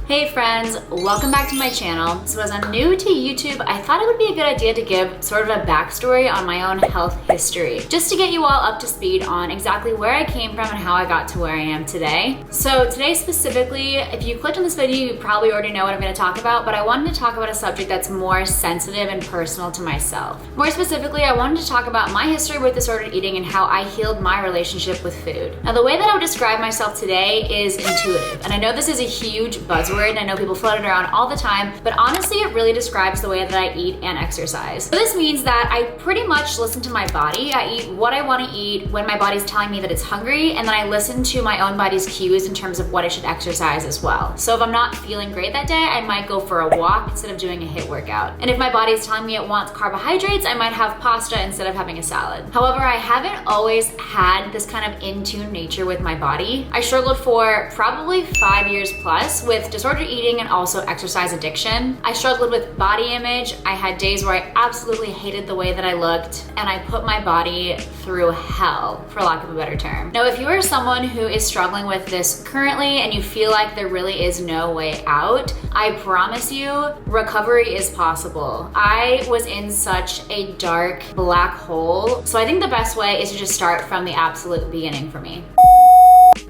Hey friends, welcome back to my channel. So as I'm new to YouTube, I thought it would be a good idea to give sort of a backstory on my own health history, just to get you all up to speed on exactly where I came from and how I got to where I am today. So today specifically, if you clicked on this video, you probably already know what I'm going to talk about, but I wanted to talk about a subject that's more sensitive and personal to myself. More specifically, I wanted to talk about my history with disordered eating and how I healed my relationship with food. Now, the way that I would describe myself today is intuitive, and I know this is a huge buzzword, and I know people float it around all the time, but honestly, it really describes the way that I eat and exercise. So this means that I pretty much listen to my body. I eat what I want to eat when my body's telling me that it's hungry, and then I listen to my own body's cues in terms of what I should exercise as well. So if I'm not feeling great that day, I might go for a walk instead of doing a HIIT workout. And if my body's telling me it wants carbohydrates, I might have pasta instead of having a salad. However, I haven't always had this kind of in-tune nature with my body. I struggled for probably 5 years plus with disordered eating and also exercise addiction. I struggled with body image. I had days where I absolutely hated the way that I looked, and I put my body through hell, for lack of a better term. Now, if you are someone who is struggling with this currently and you feel like there really is no way out, I promise you, recovery is possible. I was in such a dark black hole, so I think the best way is to just start from the absolute beginning for me.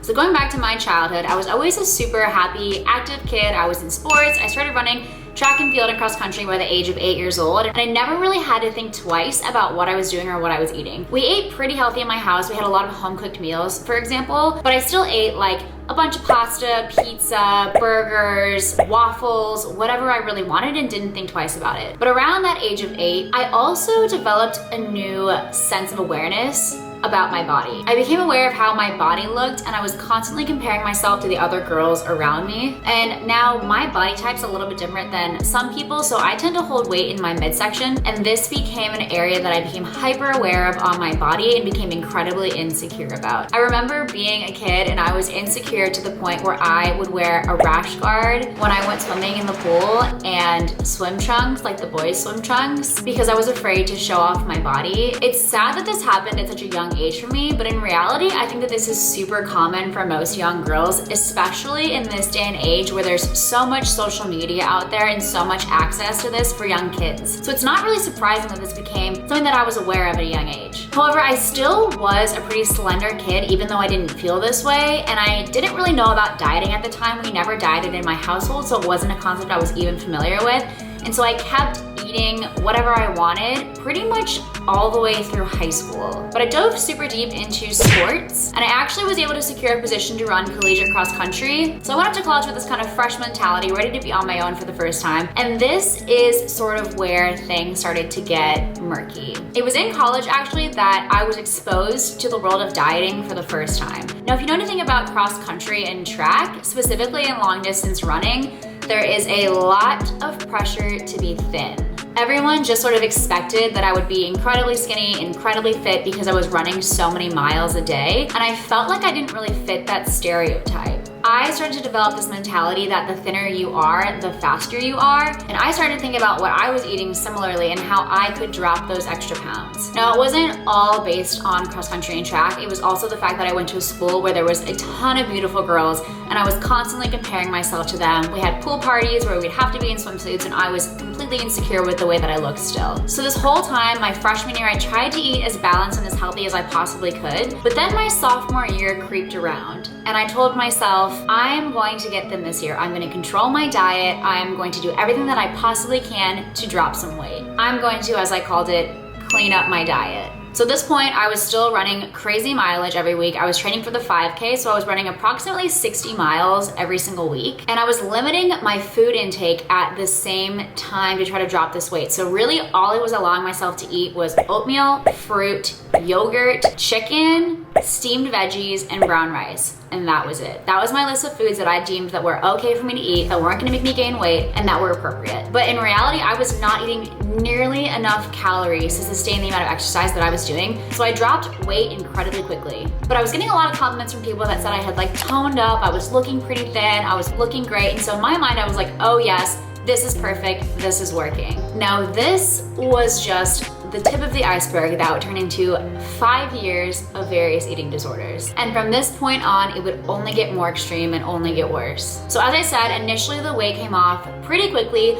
So going back to my childhood, I was always a super happy, active kid. I was in sports. I started running track and field and cross country by the age of 8 years old, and I never really had to think twice about what I was doing or what I was eating. We ate pretty healthy in my house. We had a lot of home cooked meals, for example, but I still ate like a bunch of pasta, pizza, burgers, waffles, whatever I really wanted, and didn't think twice about it. But around that age of 8, I also developed a new sense of awareness about my body. I became aware of how my body looked, and I was constantly comparing myself to the other girls around me. And now my body type's a little bit different than some people, so I tend to hold weight in my midsection, and this became an area that I became hyper aware of on my body and became incredibly insecure about. I remember being a kid and I was insecure to the point where I would wear a rash guard when I went swimming in the pool and swim trunks, like the boys' swim trunks, because I was afraid to show off my body. It's sad that this happened at such a young age for me, but in reality, I think that this is super common for most young girls, especially in this day and age where there's so much social media out there and so much access to this for young kids. So it's not really surprising that this became something that I was aware of at a young age. However, I still was a pretty slender kid, even though I didn't feel this way, and I didn't really know about dieting at the time. We never dieted in my household, so it wasn't a concept I was even familiar with. And so I kept eating whatever I wanted pretty much all the way through high school. But I dove super deep into sports, and I actually was able to secure a position to run collegiate cross country. So I went up to college with this kind of fresh mentality, ready to be on my own for the first time. And this is sort of where things started to get murky. It was in college actually that I was exposed to the world of dieting for the first time. Now, if you know anything about cross country and track, specifically in long distance running, there is a lot of pressure to be thin. Everyone just sort of expected that I would be incredibly skinny, incredibly fit because I was running so many miles a day, and I felt like I didn't really fit that stereotype. I started to develop this mentality that the thinner you are, the faster you are, and I started to think about what I was eating similarly and how I could drop those extra pounds. Now, it wasn't all based on cross country and track. It was also the fact that I went to a school where there was a ton of beautiful girls, and I was constantly comparing myself to them. We had pool parties where we'd have to be in swimsuits, and I was completely insecure with the way that I looked still. So this whole time, my freshman year, I tried to eat as balanced and as healthy as I possibly could, but then my sophomore year creeped around, and I told myself, I'm going to get thin this year. I'm going to control my diet. I'm going to do everything that I possibly can to drop some weight. I'm going to, as I called it, clean up my diet. So at this point, I was still running crazy mileage every week. I was training for the 5K, so I was running approximately 60 miles every single week. And I was limiting my food intake at the same time to try to drop this weight. So really all I was allowing myself to eat was oatmeal, fruit, yogurt, chicken, steamed veggies, and brown rice. And that was it. That was my list of foods that I deemed that were okay for me to eat, that weren't gonna make me gain weight, and that were appropriate. But in reality, I was not eating nearly enough calories to sustain the amount of exercise that I was doing. So I dropped weight incredibly quickly. But I was getting a lot of compliments from people that said I had like toned up, I was looking pretty thin, I was looking great. And so in my mind, I was like, oh yes, this is perfect, this is working. Now this was just the tip of the iceberg that would turn into 5 years of various eating disorders. And from this point on, it would only get more extreme and only get worse. So as I said, initially the weight came off pretty quickly,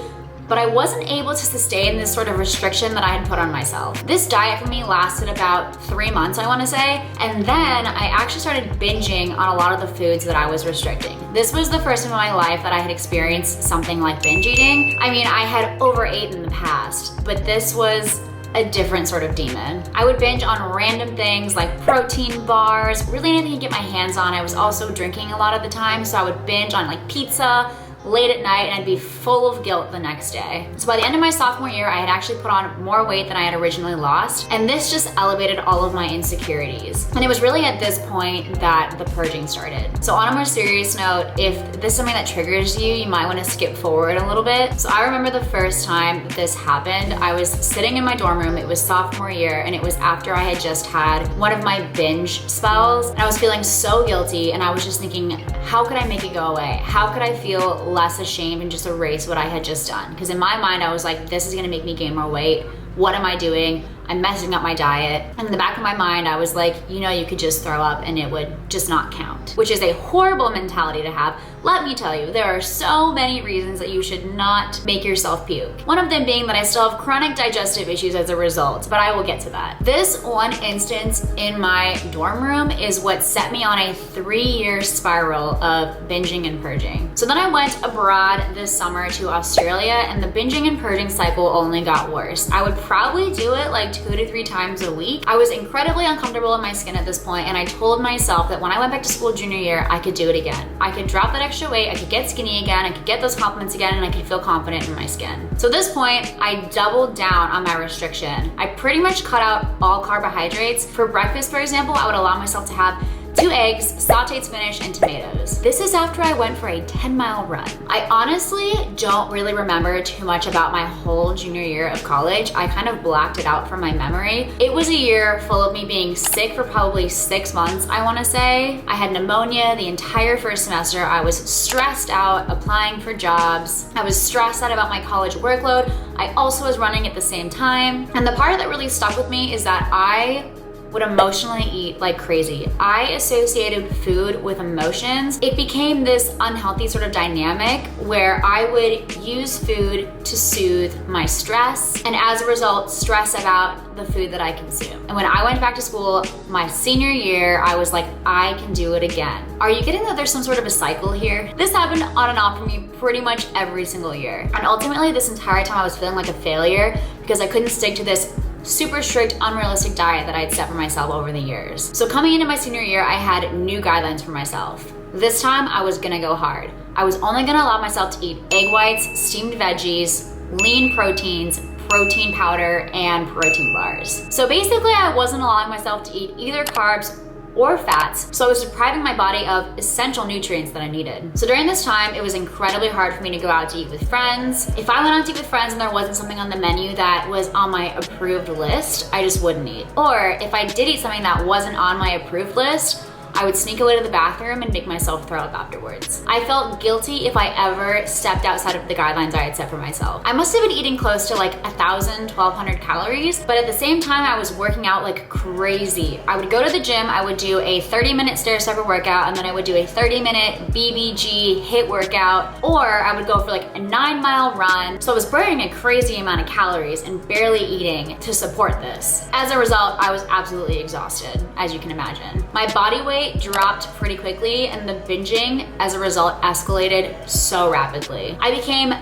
but I wasn't able to sustain this sort of restriction that I had put on myself. This diet for me lasted about 3 months, I wanna say, and then I actually started binging on a lot of the foods that I was restricting. This was the first time in my life that I had experienced something like binge eating. I mean, I had overate in the past, but this was a different sort of demon. I would binge on random things like protein bars, really anything to get my hands on. I was also drinking a lot of the time, so I would binge on like pizza late at night, and I'd be full of guilt the next day. So by the end of my sophomore year, I had actually put on more weight than I had originally lost, and this just elevated all of my insecurities. And it was really at this point that the purging started. So on a more serious note, if this is something that triggers you, you might want to skip forward a little bit. So I remember the first time this happened, I was sitting in my dorm room, it was sophomore year, and it was after I had just had one of my binge spells, and I was feeling so guilty, and I was just thinking, how could I make it go away? How could I feel less ashamed and just erase what I had just done? Because in my mind, I was like, this is gonna make me gain more weight. What am I doing? I'm messing up my diet. And in the back of my mind, I was like, you know, you could just throw up and it would just not count, which is a horrible mentality to have. Let me tell you, there are so many reasons that you should not make yourself puke. One of them being that I still have chronic digestive issues as a result, but I will get to that. This one instance in my dorm room is what set me on a 3-year spiral of binging and purging. So then I went abroad this summer to Australia, and the binging and purging cycle only got worse. I would probably do it like 2 to 3 times a week. I was incredibly uncomfortable in my skin at this point, and I told myself that when I went back to school junior year, I could do it again. I could drop that extra weight, I could get skinny again, I could get those compliments again, and I could feel confident in my skin. So at this point, I doubled down on my restriction. I pretty much cut out all carbohydrates. For breakfast, for example, I would allow myself to have 2 eggs, sauteed spinach, and tomatoes. This is after I went for a 10-mile run. I honestly don't really remember too much about my whole junior year of college. I kind of blacked it out from my memory. It was a year full of me being sick for probably 6 months, I wanna say. I had pneumonia the entire first semester. I was stressed out applying for jobs. I was stressed out about my college workload. I also was running at the same time. And the part that really stuck with me is that I would emotionally eat like crazy. I associated food with emotions. It became this unhealthy sort of dynamic where I would use food to soothe my stress, and as a result, stress about the food that I consume. And when I went back to school my senior year, I was like, I can do it again. Are you getting that there's some sort of a cycle here? This happened on and off for me pretty much every single year. And ultimately, this entire time I was feeling like a failure because I couldn't stick to this super strict, unrealistic diet that I had set for myself over the years. So coming into my senior year, I had new guidelines for myself. This time, I was gonna go hard. I was only gonna allow myself to eat egg whites, steamed veggies, lean proteins, protein powder, and protein bars. So basically, I wasn't allowing myself to eat either carbs or fats, so I was depriving my body of essential nutrients that I needed. So during this time, it was incredibly hard for me to go out to eat with friends. If I went out to eat with friends and there wasn't something on the menu that was on my approved list, I just wouldn't eat. Or if I did eat something that wasn't on my approved list, I would sneak away to the bathroom and make myself throw up afterwards. I felt guilty if I ever stepped outside of the guidelines I had set for myself. I must have been eating close to like 1,000, 1,200 calories, but at the same time, I was working out like crazy. I would go to the gym, I would do a 30-minute stair stepper workout, and then I would do a 30-minute BBG HIIT workout, or I would go for like a 9-mile run. So I was burning a crazy amount of calories and barely eating to support this. As a result, I was absolutely exhausted, as you can imagine. My body weight dropped pretty quickly, and the binging as a result escalated so rapidly. I became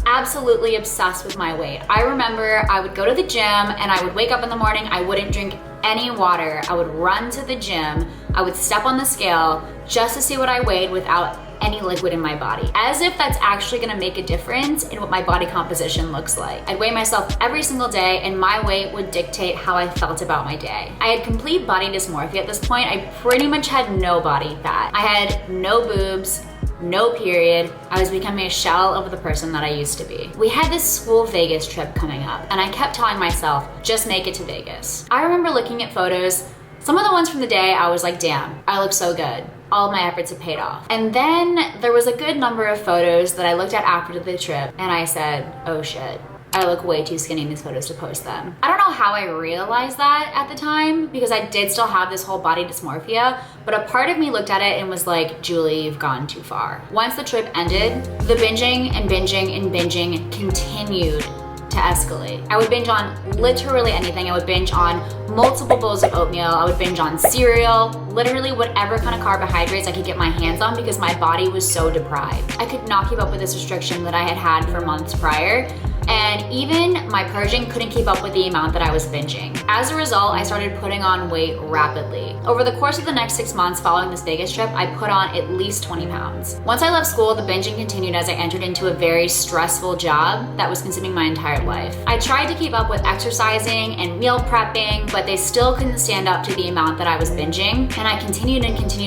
absolutely obsessed with my weight. I remember I would go to the gym and I would wake up in the morning, I wouldn't drink any water, I would run to the gym, I would step on the scale just to see what I weighed without any liquid in my body, as if that's actually gonna make a difference in what my body composition looks like. I'd weigh myself every single day, and my weight would dictate how I felt about my day. I had complete body dysmorphia at this point. I pretty much had no body fat. I had no boobs, no period. I was becoming a shell of the person that I used to be. We had this school Vegas trip coming up, and I kept telling myself, just make it to Vegas. I remember looking at photos. Some of the ones from the day, I was like, damn, I look so good. All of my efforts have paid off. And then there was a good number of photos that I looked at after the trip, and I said, oh shit, I I look way too skinny in these photos to post them. I don't know how I realized that at the time because I did still have this whole body dysmorphia, but a part of me looked at it and was like, Julie, you've gone too far. Once the trip ended, the binging and binging and binging continued to escalate. I would binge on literally anything. I would binge on multiple bowls of oatmeal. I would binge on cereal, literally whatever kind of carbohydrates I could get my hands on because my body was so deprived. I could not keep up with this restriction that I had had for months prior. And even my purging couldn't keep up with the amount that I was binging. As a result, I started putting on weight rapidly. Over the course of the next 6 months following this Vegas trip, I put on at least 20 pounds. Once I left school, the binging continued as I entered into a very stressful job that was consuming my entire life. I tried to keep up with exercising and meal prepping, but they still couldn't stand up to the amount that I was binging, and I continued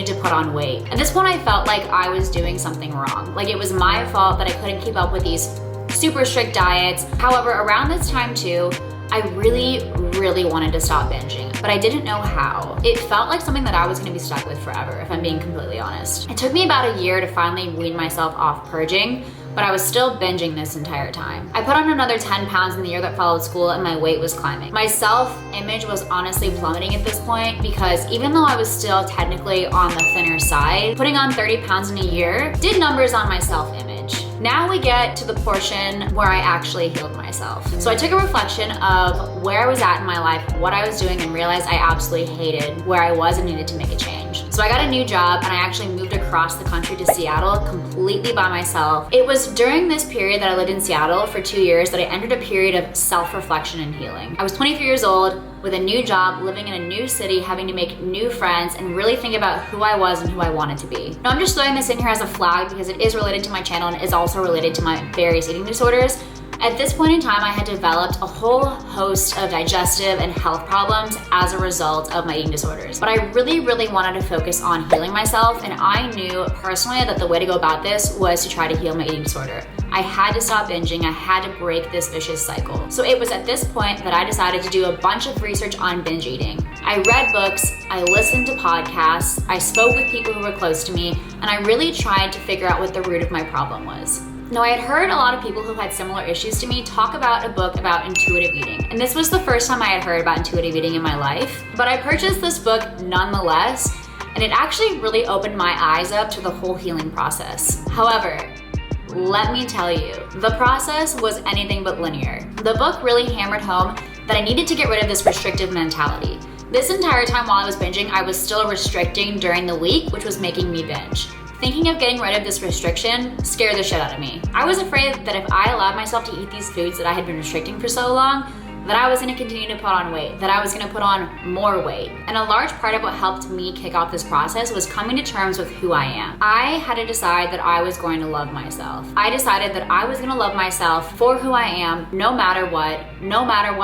to put on weight. At this point, I felt like I was doing something wrong. Like it was my fault that I couldn't keep up with these super strict diets. However, around this time too, I really wanted to stop binging, but I didn't know how. It felt like something that I was gonna be stuck with forever, if I'm being completely honest. It took me about a year to finally wean myself off purging, but I was still binging this entire time. I put on another 10 pounds in the year that followed school and my weight was climbing. My self-image was honestly plummeting at this point because even though I was still technically on the thinner side, putting on 30 pounds in a year did numbers on my self-image. Now we get to the portion where I actually healed myself. So I took a reflection of where I was at in my life, what I was doing, and realized I absolutely hated where I was and needed to make a change. So I got a new job and I actually moved across the country to Seattle completely by myself. It was during this period that I lived in Seattle for 2 years that I entered a period of self-reflection and healing. I was 23 years old with a new job, living in a new city, having to make new friends, and really think about who I was and who I wanted to be. Now I'm just throwing this in here as a flag because it is related to my channel and is also related to my various eating disorders. At this point in time, I had developed a whole host of digestive and health problems as a result of my eating disorders. But I really wanted to focus on healing myself, and I knew personally that the way to go about this was to try to heal my eating disorder. I had to stop binging, I had to break this vicious cycle. So it was at this point that I decided to do a bunch of research on binge eating. I read books, I listened to podcasts, I spoke with people who were close to me, and I really tried to figure out what the root of my problem was. Now, I had heard a lot of people who had similar issues to me talk about a book about intuitive eating. And this was the first time I had heard about intuitive eating in my life. But I purchased this book nonetheless, and it actually really opened my eyes up to the whole healing process. However, let me tell you, the process was anything but linear. The book really hammered home that I needed to get rid of this restrictive mentality. This entire time while I was binging, I was still restricting during the week, which was making me binge. Thinking of getting rid of this restriction scared the shit out of me. I was afraid that if I allowed myself to eat these foods that I had been restricting for so long, that I was gonna continue to put on weight, that I was gonna put on more weight. And a large part of what helped me kick off this process was coming to terms with who I am. I had to decide that I was going to love myself. I decided that I was gonna love myself for who I am, no matter what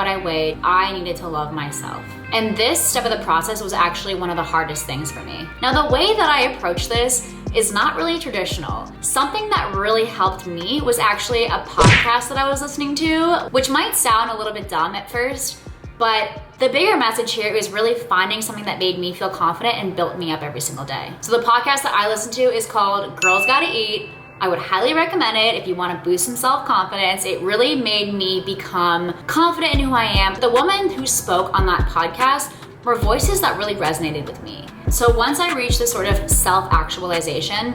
I weighed, I needed to love myself. And this step of the process was actually one of the hardest things for me. Now, the way that I approach this is not really traditional. Something that really helped me was actually a podcast that I was listening to, which might sound a little bit dumb at first, but the bigger message here is really finding something that made me feel confident and built me up every single day. So the podcast that I listen to is called Girls Gotta Eat. I would highly recommend it if you want to boost some self-confidence. It really made me become confident in who I am. The woman who spoke on that podcast were voices that really resonated with me. So once I reached this sort of self-actualization,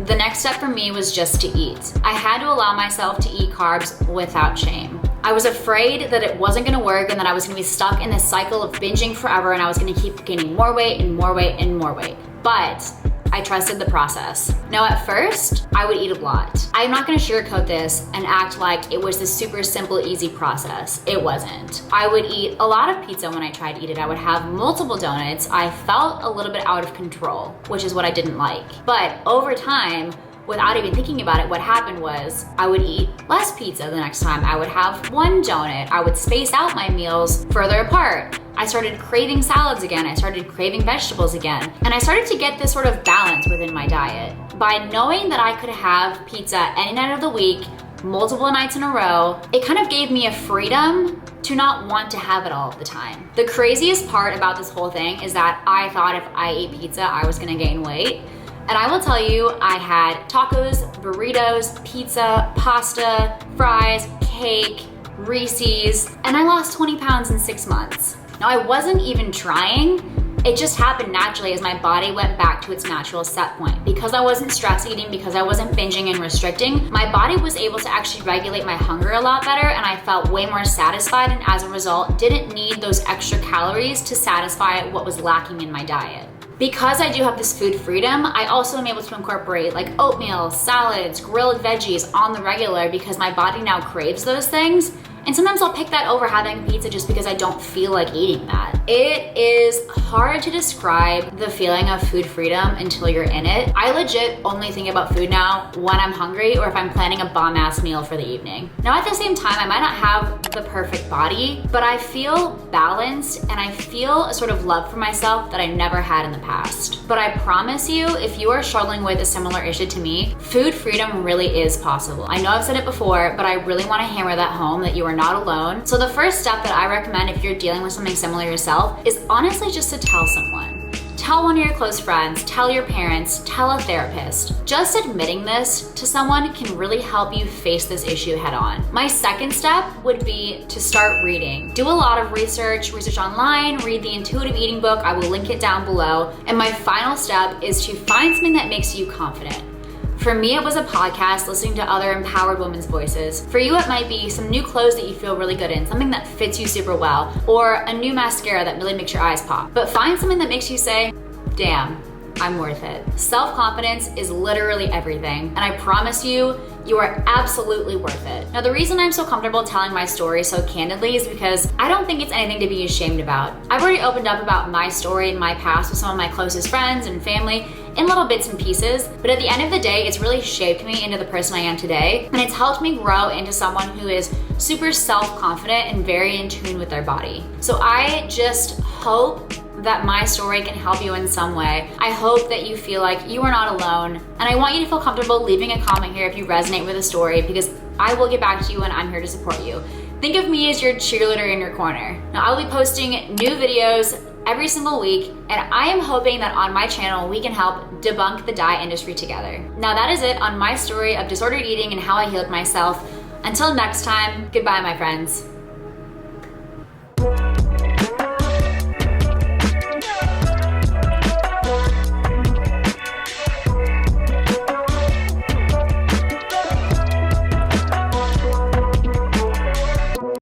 the next step for me was just to eat. I had to allow myself to eat carbs without shame. I was afraid that it wasn't gonna work and that I was gonna be stuck in this cycle of binging forever and I was gonna keep gaining more weight and more weight and more weight. But I trusted the process. Now at first, I would eat a lot. I'm not gonna sugarcoat this and act like it was this super simple, easy process. It wasn't. I would eat a lot of pizza when I tried to eat it. I would have multiple donuts. I felt a little bit out of control, which is what I didn't like. But over time, without even thinking about it, what happened was I would eat less pizza the next time. I would have one donut. I would space out my meals further apart. I started craving salads again. I started craving vegetables again. And I started to get this sort of balance within my diet. By knowing that I could have pizza any night of the week, multiple nights in a row, it kind of gave me a freedom to not want to have it all the time. The craziest part about this whole thing is that I thought if I ate pizza, I was gonna gain weight. And I will tell you, I had tacos, burritos, pizza, pasta, fries, cake, Reese's, and I lost 20 pounds in 6 months. Now, I wasn't even trying. It just happened naturally as my body went back to its natural set point. Because I wasn't stress eating, because I wasn't binging and restricting, my body was able to actually regulate my hunger a lot better, and I felt way more satisfied, and as a result, didn't need those extra calories to satisfy what was lacking in my diet. Because I do have this food freedom, I also am able to incorporate like oatmeal, salads, grilled veggies on the regular because my body now craves those things. And sometimes I'll pick that over having pizza just because I don't feel like eating that. It is hard to describe the feeling of food freedom until you're in it. I legit only think about food now when I'm hungry or if I'm planning a bomb-ass meal for the evening. Now at the same time, I might not have the perfect body, but I feel balanced and I feel a sort of love for myself that I never had in the past. But I promise you, if you are struggling with a similar issue to me, food freedom really is possible. I know I've said it before, but I really want to hammer that home that you are not alone. So the first step that I recommend if you're dealing with something similar yourself is honestly just to tell someone. Tell one of your close friends, tell your parents, tell a therapist. Just admitting this to someone can really help you face this issue head on. My second step would be to start reading. Do a lot of research online, read the Intuitive Eating book, I will link it down below. And my final step is to find something that makes you confident. For me, it was a podcast, listening to other empowered women's voices. For you, it might be some new clothes that you feel really good in, something that fits you super well, or a new mascara that really makes your eyes pop. But find something that makes you say, damn, I'm worth it. Self-confidence is literally everything, and I promise you, you are absolutely worth it. Now, the reason I'm so comfortable telling my story so candidly is because I don't think it's anything to be ashamed about. I've already opened up about my story and my past with some of my closest friends and family in little bits and pieces, but at the end of the day, it's really shaped me into the person I am today, and it's helped me grow into someone who is super self-confident and very in tune with their body. So I just hope that my story can help you in some way. I hope that you feel like you are not alone, and I want you to feel comfortable leaving a comment here if you resonate with the story, because I will get back to you and I'm here to support you. Think of me as your cheerleader in your corner. Now, I'll be posting new videos every single week, and I am hoping that on my channel we can help debunk the diet industry together. Now that is it on my story of disordered eating and how I healed myself. Until next time, goodbye my friends.